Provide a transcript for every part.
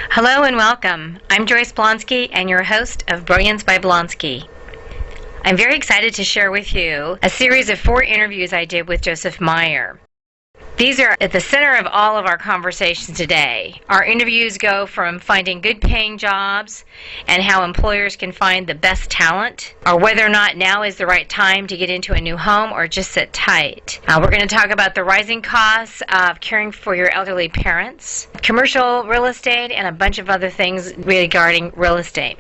Hello and welcome. I'm Joyce Blonskij and your host of Brilliance by Blonskij. I'm very excited to share with you a series of 4 interviews I did with Joseph Meyer. These are at the center of all of our conversations today. Our interviews go from finding good paying jobs and how employers can find the best talent, or whether or not now is the right time to get into a new home or just sit tight. We're going to talk about the rising costs of caring for your elderly parents, commercial real estate, and a bunch of other things regarding real estate.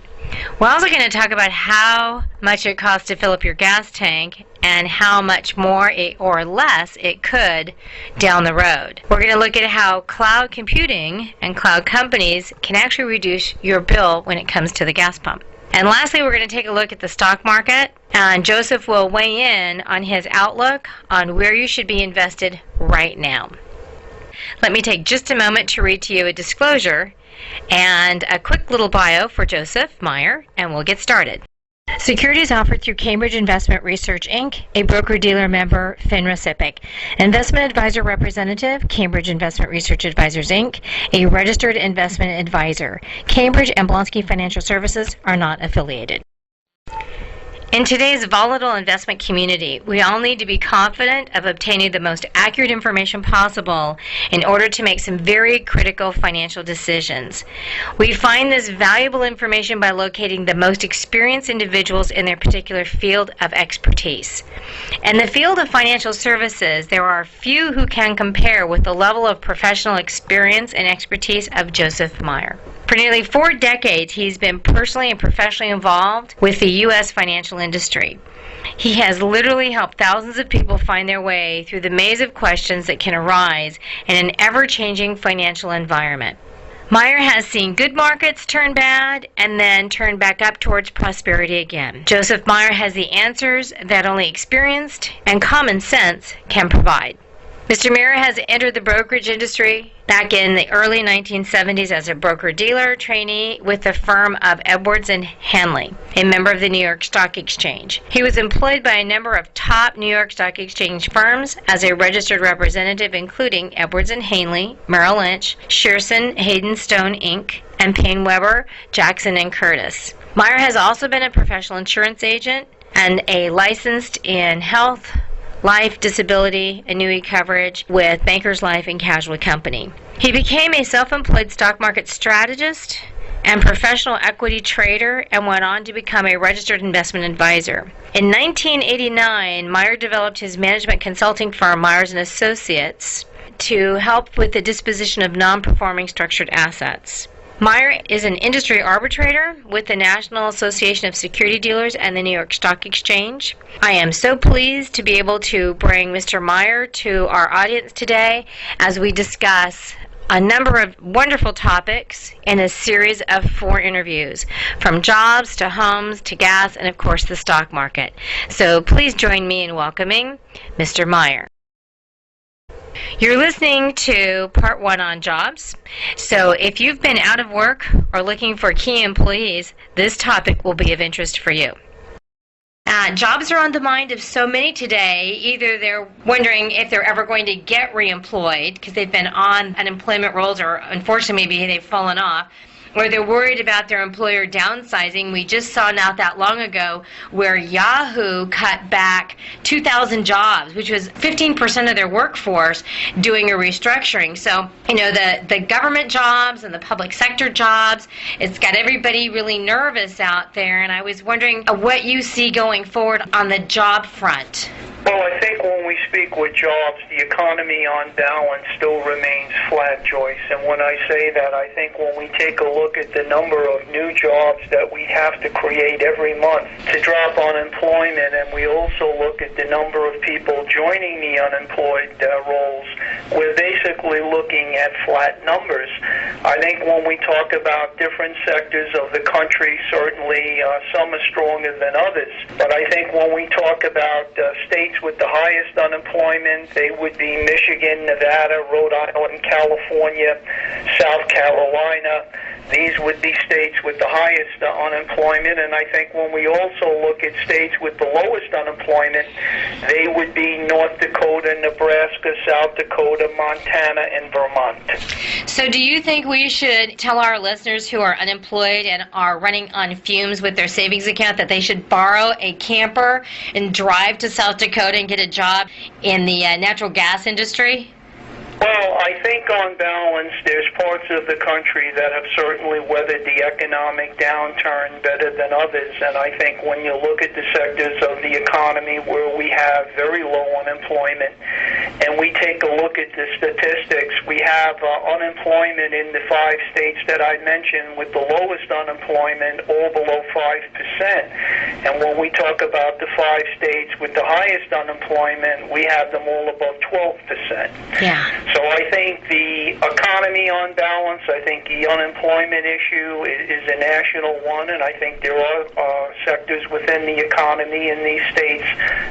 We're also going to talk about how much it costs to fill up your gas tank and how much more or less it could down the road. We're going to look at how cloud computing and cloud companies can actually reduce your bill when it comes to the gas pump. And lastly, we're going to take a look at the stock market, and Joseph will weigh in on his outlook on where you should be invested right now. Let me take just a moment to read to you a disclosure and a quick little bio for Joseph Meyer, and we'll get started. Securities offered through Cambridge Investment Research, Inc., a broker-dealer member, FINRA SIPC. Investment advisor representative, Cambridge Investment Research Advisors, Inc., a registered investment advisor. Cambridge and Blonskij Financial Services are not affiliated. In today's volatile investment community, we all need to be confident of obtaining the most accurate information possible in order to make some very critical financial decisions. We find this valuable information by locating the most experienced individuals in their particular field of expertise. In the field of financial services, there are few who can compare with the level of professional experience and expertise of Joseph Meyer. For nearly 4 decades, he's been personally and professionally involved with the U.S. financial industry. He has literally helped thousands of people find their way through the maze of questions that can arise in an ever-changing financial environment. Meyer has seen good markets turn bad and then turn back up towards prosperity again. Joseph Meyer has the answers that only experienced and common sense can provide. Mr. Meyer has entered the brokerage industry back in the early 1970s as a broker-dealer trainee with the firm of Edwards and Hanley, a member of the New York Stock Exchange. He was employed by a number of top New York Stock Exchange firms as a registered representative, including Edwards and Hanley, Merrill Lynch, Shearson, Hayden Stone, Inc., and Payne Weber, Jackson and Curtis. Meyer has also been a professional insurance agent and a licensed in health, life, disability, annuity coverage with Bankers Life and Casualty Company. He became a self-employed stock market strategist and professional equity trader and went on to become a registered investment advisor. In 1989, Meyer developed his management consulting firm, Myers & Associates, to help with the disposition of non-performing structured assets. Meyer is an industry arbitrator with the National Association of Security Dealers and the New York Stock Exchange. I am so pleased to be able to bring Mr. Meyer to our audience today as we discuss a number of wonderful topics in a series of 4 interviews, from jobs to homes to gas and, of course, the stock market. So please join me in welcoming Mr. Meyer. You're listening to part 1 on jobs. So if you've been out of work or looking for key employees, this topic will be of interest for you. Jobs are on the mind of so many today. Either they're wondering if they're ever going to get reemployed because they've been on unemployment rolls, or unfortunately maybe they've fallen off, or they're worried about their employer downsizing. We just saw not that long ago where Yahoo cut back 2,000 jobs, which was 15% of their workforce, doing a restructuring. So, the government jobs and the public sector jobs, it's got everybody really nervous out there, and I was wondering what you see going forward on the job front. Well, I think when we speak with jobs, the economy on balance still remains flat, Joyce. And when I say that, I think when we take a look at the number of new jobs that we have to create every month to drop unemployment, and we also look at the number of people joining the unemployed rolls, we're basically looking at flat numbers. I think when we talk about different sectors of the country, certainly some are stronger than others. But I think when we talk about states with the highest unemployment, they would be Michigan, Nevada, Rhode Island, California, South Carolina. These would be states with the highest unemployment, and I think when we also look at states with the lowest unemployment, they would be North Dakota, Nebraska, South Dakota, Dakota, Montana, and Vermont. So do you think we should tell our listeners who are unemployed and are running on fumes with their savings account that they should borrow a camper and drive to South Dakota and get a job in the natural gas industry? Well, I think on balance, there's parts of the country that have certainly weathered the economic downturn better than others. And I think when you look at the sectors of the economy where we have very low unemployment, and we take a look at the statistics, we have unemployment in the 5 states that I mentioned with the lowest unemployment, all below 5%. And when we talk about the 5 states with the highest unemployment, we have them all above 12%. Yeah. So I think the economy on balance, I think the unemployment issue is a national one, and I think there are sectors within the economy in these states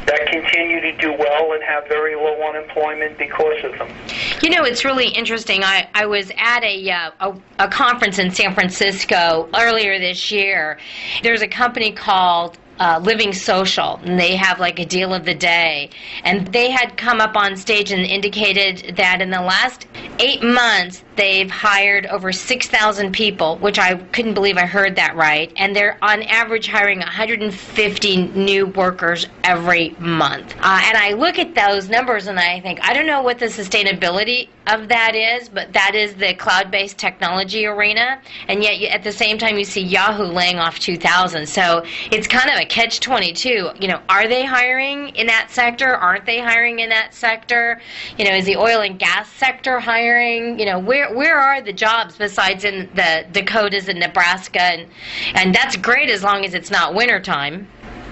that continue to do well and have very low unemployment because of them. You know, it's really interesting. I was at a conference in San Francisco earlier this year. There's a company called Living Social, and they have like a deal of the day. And they had come up on stage and indicated that in the last 8 months, they've hired over 6,000 people, which I couldn't believe I heard that right. And they're on average hiring 150 new workers every month. And I look at those numbers and I think, I don't know what the sustainability of that is, but that is the cloud-based technology arena. And yet, at the same time, you see Yahoo laying off 2,000. So it's kind of a catch-22. You know, are they hiring in that sector? Aren't they hiring in that sector? You know, is the oil and gas sector hiring? You know, where are the jobs besides in the Dakotas and Nebraska? And that's great as long as it's not wintertime.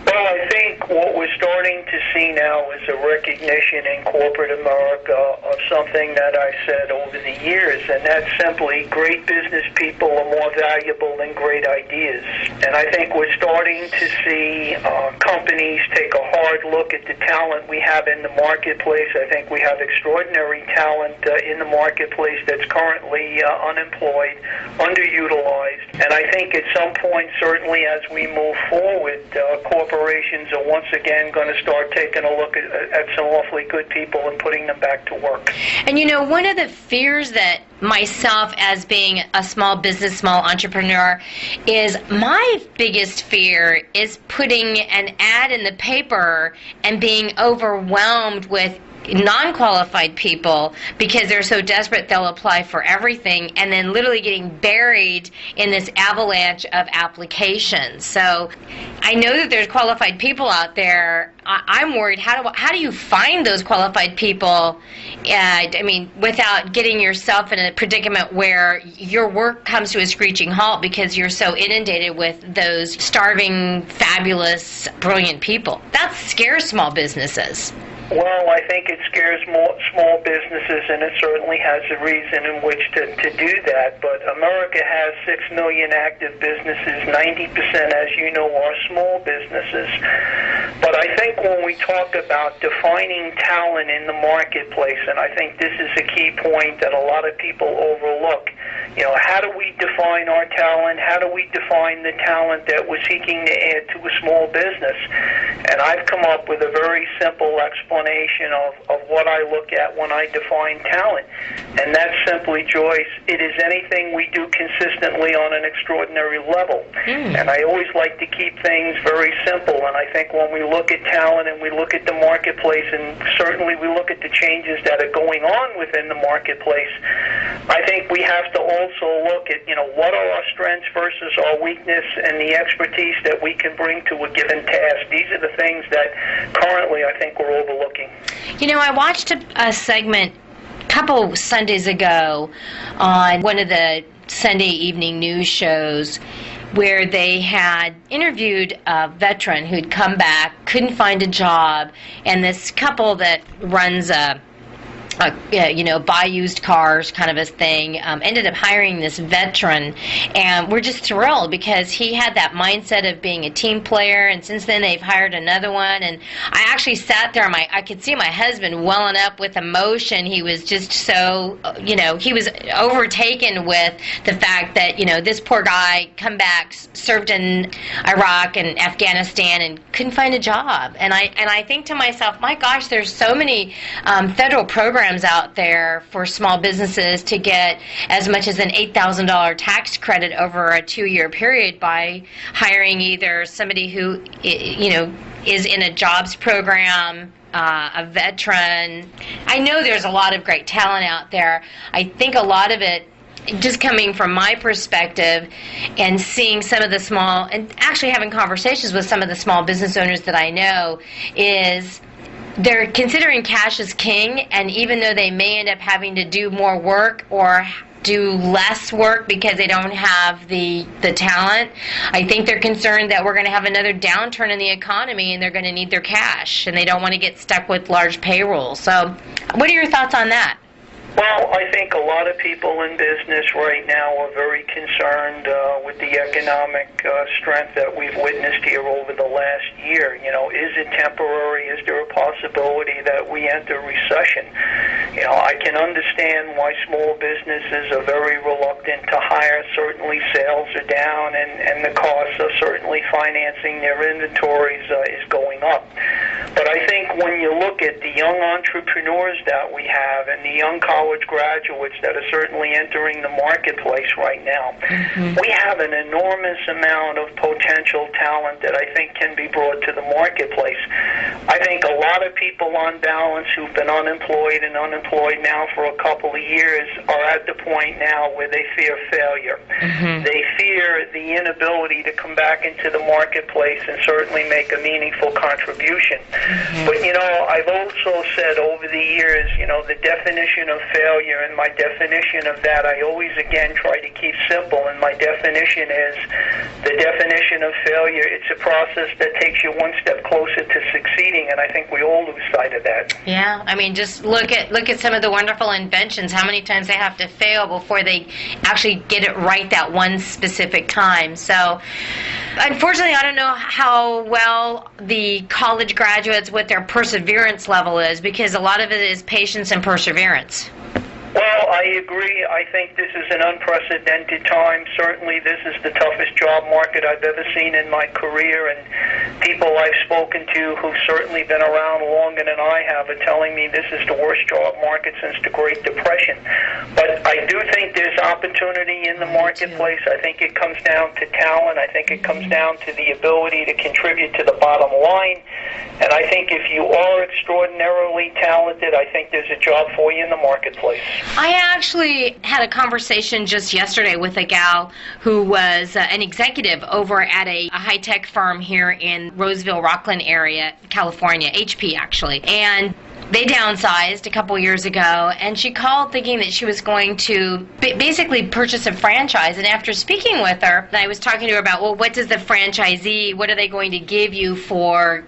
Well, I think what we're starting to see now is a recognition in corporate America of something that I said over the years, and that's simply great business people are more valuable than great ideas. And I think we're starting to see companies take a hard look at the talent we have in the marketplace. I think we have extraordinary talent in the marketplace that's currently unemployed, underutilized. And I think at some point, certainly as we move forward, corporations are once again going to start taking a look at some awfully good people and putting them back to work. And you know, one of the fears that myself as being a small business, small entrepreneur, is my biggest fear is putting an ad in the paper and being overwhelmed with non-qualified people because they're so desperate they'll apply for everything and then literally getting buried in this avalanche of applications. So I know that there's qualified people out there. I'm worried, how do you find those qualified people, I mean, without getting yourself in a predicament where your work comes to a screeching halt because you're so inundated with those starving, fabulous, brilliant people? That scares small businesses. Well, I think it scares small businesses, and it certainly has a reason in which to do that. But America has 6 million active businesses. 90%, as you know, are small businesses. But I think when we talk about defining talent in the marketplace, and I think this is a key point that a lot of people overlook, you know, how do we define our talent? How do we define the talent that we're seeking to add to a small business? And I've come up with a very simple explanation of what I look at when I define talent. And that's simply, Joyce, it is anything we do consistently on an extraordinary level. And I always like to keep things very simple. And I think when we look at talent and we look at the marketplace, and certainly we look at the changes that are going on within the marketplace, I think we have to also look at, you know, what are our strengths versus our weakness and the expertise that we can bring to a given task. These are the things that currently I think we're overlooking. You know, I watched a segment a couple Sundays ago on one of the Sunday evening news shows where they had interviewed a veteran who'd come back, couldn't find a job, and this couple that runs buy used cars kind of a thing, ended up hiring this veteran, and we're just thrilled because he had that mindset of being a team player, and since then they've hired another one, and I actually sat there and I could see my husband welling up with emotion. He was just so, he was overtaken with the fact that, this poor guy come back, served in Iraq and Afghanistan and couldn't find a job, and I think to myself, my gosh, there's so many federal programs programs out there for small businesses to get as much as an $8,000 tax credit over a 2-year period by hiring either somebody who, is in a jobs program, a veteran. I know there's a lot of great talent out there. I think a lot of it, just coming from my perspective and seeing some of the small, and actually having conversations with some of the small business owners that I know, is they're considering cash as king, and even though they may end up having to do more work or do less work because they don't have the talent, I think they're concerned that we're going to have another downturn in the economy and they're going to need their cash, and they don't want to get stuck with large payrolls. So what are your thoughts on that? Well, I think a lot of people in business right now are very concerned with the economic strength that we've witnessed here over the last year. Is it temporary? Is there a possibility that we enter recession? I can understand why small businesses are very reluctant to hire. Certainly sales are down, and the cost of certainly financing their inventories is going up. But I think when you look at the young entrepreneurs that we have and the young college graduates that are certainly entering the marketplace right now, we have an enormous amount of potential talent that I think can be brought to the marketplace. I think a lot of people on balance who've been unemployed now for a couple of years are at the point now where they fear failure. They fear the inability to come back into the marketplace and certainly make a meaningful contribution. But, I've also said over the years, the definition of failure, and my definition of that I always, again, try to keep simple, and my definition is the definition of failure. It's a process that takes you one step closer to succeeding, and I think we all lose sight of that. Yeah, just look at some of the wonderful inventions, how many times they have to fail before they actually get it right that one specific time. So, unfortunately, I don't know how well the college graduates, what their perseverance level is, because a lot of it is patience and perseverance. Well, I agree. I think this is an unprecedented time. Certainly this is the toughest job market I've ever seen in my career, and people I've spoken to who've certainly been around longer than I have are telling me this is the worst job market since the Great Depression. But I do think there's opportunity in the marketplace. I think it comes down to talent. I think it comes down to the ability to contribute to the bottom line. And I think if you are extraordinarily talented, I think there's a job for you in the marketplace. I actually had a conversation just yesterday with a gal who was an executive over at a high-tech firm here in Roseville, Rockland area, California, HP actually. And they downsized a couple years ago, and she called thinking that she was going to basically purchase a franchise. And after speaking with her, I was talking to her about, well, what does the franchisee, what are they going to give you for,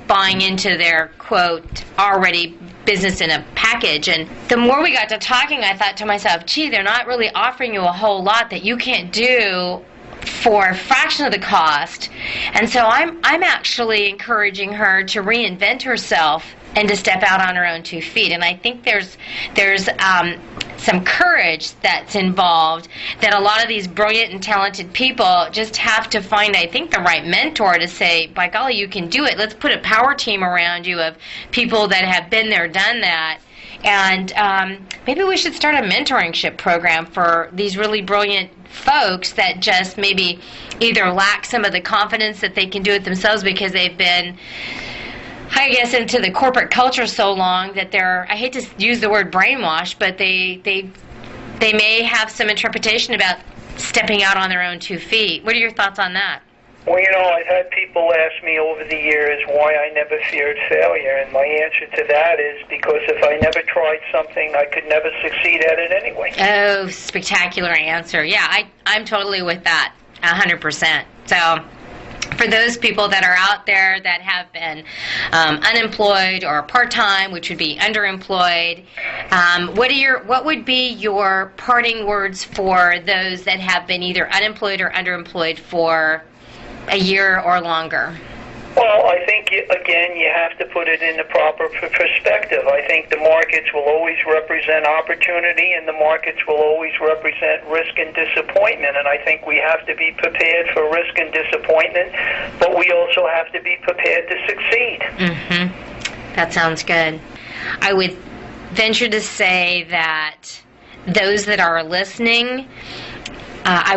buying into their, quote, already business in a package. And the more we got to talking, I thought to myself, gee, they're not really offering you a whole lot that you can't do for a fraction of the cost. And so I'm actually encouraging her to reinvent herself and to step out on her own 2 feet. And I think there's some courage that's involved that a lot of these brilliant and talented people just have to find, I think, the right mentor to say, by golly, you can do it. Let's put a power team around you of people that have been there, done that. And maybe we should start a mentorship program for these really brilliant folks that just maybe either lack some of the confidence that they can do it themselves because they've been, I guess, into the corporate culture so long that they're, I hate to use the word brainwashed, but they may have some interpretation about stepping out on their own 2 feet. What are your thoughts on that? Well, I've had people ask me over the years why I never feared failure, and my answer to that is because if I never tried something, I could never succeed at it anyway. Oh, spectacular answer. Yeah, I'm totally with that, 100%. So, for those people that are out there that have been unemployed or part-time, which would be underemployed, what would be your parting words for those that have been either unemployed or underemployed for a year or longer? Well, I think, again, you have to put it in the proper perspective. I think the markets will always represent opportunity, and the markets will always represent risk and disappointment. And I think we have to be prepared for risk and disappointment, but we also have to be prepared to succeed. Mm-hmm. That sounds good. I would venture to say that those that are listening, I